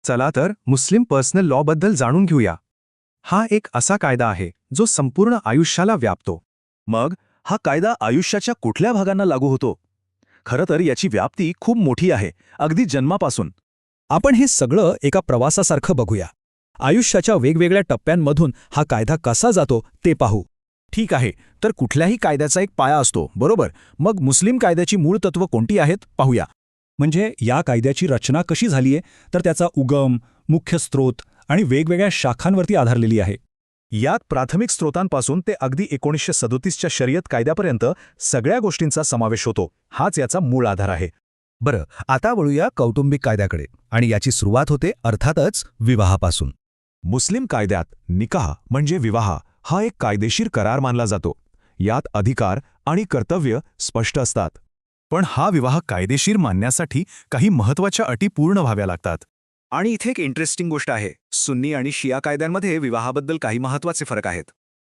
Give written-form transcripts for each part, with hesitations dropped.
चला तर मुस्लिम personal law बद्दल जाणून घेऊया. हा एक असा कायदा आहे जो संपूर्ण आयुष्याला व्यापतो. मग हा कायदा आयुष्याच्या कुठल्या भागांना लागू होतो? खरं तर याची व्याप्ती खूप मोठी आहे, अगदी जन्मापासून. आपण हे सगळं एका प्रवासासारखं बघूया. आयुष्याच्या वेगवेगळ्या टप्प्यांमधून हा कायदा कसा जातो ते पाहू. ठीक आहे, तर कुठल्याही कायद्याचा एक पाया असतो, बरोबर? मग मुस्लिम कायद्याची मूळ तत्त्व कोणती आहेत पाहूया. म्हणजे या कायद्याची रचना कशी झालीये तर त्याचा उगम, मुख्य स्रोत आणि वेगवेगळ्या शाखांवरती आधारलेली आहे. यात प्राथमिक स्रोतांपासून ते अगदी 1937च्या शर्यत कायद्यापर्यंत सगळ्या गोष्टींचा समावेश होतो. हाच याचा मूळ आधार आहे. बरं, आता वळूया कौटुंबिक कायद्याकडे आणि याची सुरुवात होते अर्थातच विवाहापासून. मुस्लिम कायद्यात निकाह म्हणजे विवाह हा एक कायदेशीर करार मानला जातो. यात अधिकार आणि कर्तव्य स्पष्ट असतात. पण हा विवाह कायदेशीर मानण्यासाठी काही महत्त्वाच्या अटी पूर्ण व्हाव्या लागतात. आणि इथे एक इंटरेस्टिंग गोष्ट आहे. सुन्नी आणि शिया कायद्यांमध्ये विवाहाबद्दल काही महत्त्वाचे फरक आहेत.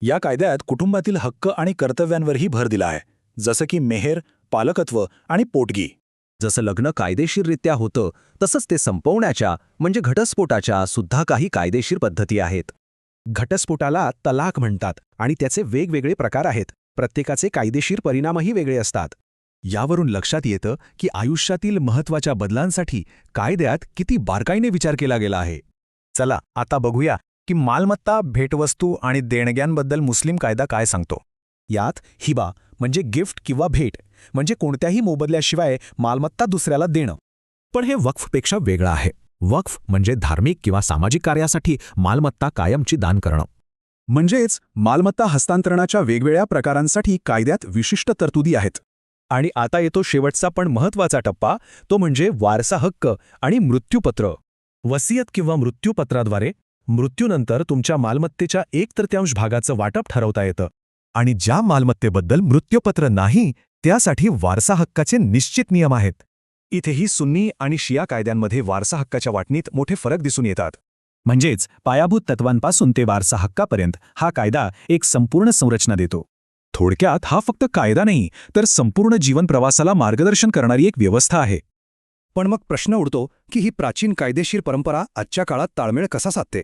या कायद्यात कुटुंबातील हक्क आणि कर्तव्यांवरही भर दिला आहे, जसं की मेहेर, पालकत्व आणि पोटगी. जसं लग्न कायदेशीररित्या होतं तसंच ते संपवण्याच्या म्हणजे घटस्फोटाच्या सुद्धा काही कायदेशीर पद्धती आहेत. घटस्फोटाला तलाक म्हणतात आणि त्याचे वेगवेगळे प्रकार आहेत. प्रत्येकाचे कायदेशीर परिणामही वेगळे असतात. यावरून लक्षात येतं की आयुष्यातील महत्त्वाच्या बदलांसाठी कायद्यात किती बारकाईने विचार केला गेला आहे. चला आता बघूया की मालमत्ता, भेटवस्तू आणि देणग्यांबद्दल मुस्लिम कायदा काय सांगतो. यात हिबा म्हणजे गिफ्ट किंवा भेट म्हणजे कोणत्याही मोबदल्याशिवाय मालमत्ता दुसऱ्याला देणं. पण हे वक्फपेक्षा वेगळं आहे. वक्फ म्हणजे धार्मिक किंवा सामाजिक कार्यासाठी मालमत्ता कायमची दान करणं. म्हणजेच मालमत्ता हस्तांतरणाच्या वेगवेगळ्या प्रकारांसाठी कायद्यात विशिष्ट तरतुदी आहेत. आणि आता येतो शेवटचा पण महत्त्वाचा टप्पा, तो म्हणजे वारसा हक्क आणि मृत्यूपत्र. वसियत किंवा मृत्यूपत्राद्वारे मृत्यूनंतर तुमच्या मालमत्तेच्या 1/3 भागाचं वाटप ठरवता येतं. आणि ज्या मालमत्तेबद्दल मृत्यूपत्र नाही त्यासाठी वारसा हक्काचे निश्चित नियम आहेत. इथेही सुन्नी आणि शिया कायद्यांमध्ये वारसा हक्काच्या वाटणीत मोठे फरक दिसून येतात. म्हणजेच पायाभूत तत्वांपासून ते वारसा हक्कापर्यंत हा कायदा एक संपूर्ण संरचना देतो. थोडक्यात हा फक्त कायदा नाही तर संपूर्ण जीवन प्रवासाला मार्गदर्शन करणारी एक व्यवस्था आहे. पण मग प्रश्न उडतो की ही प्राचीन कायदेशीर परंपरा आजच्या काळात ताळमेळ कसा साधते.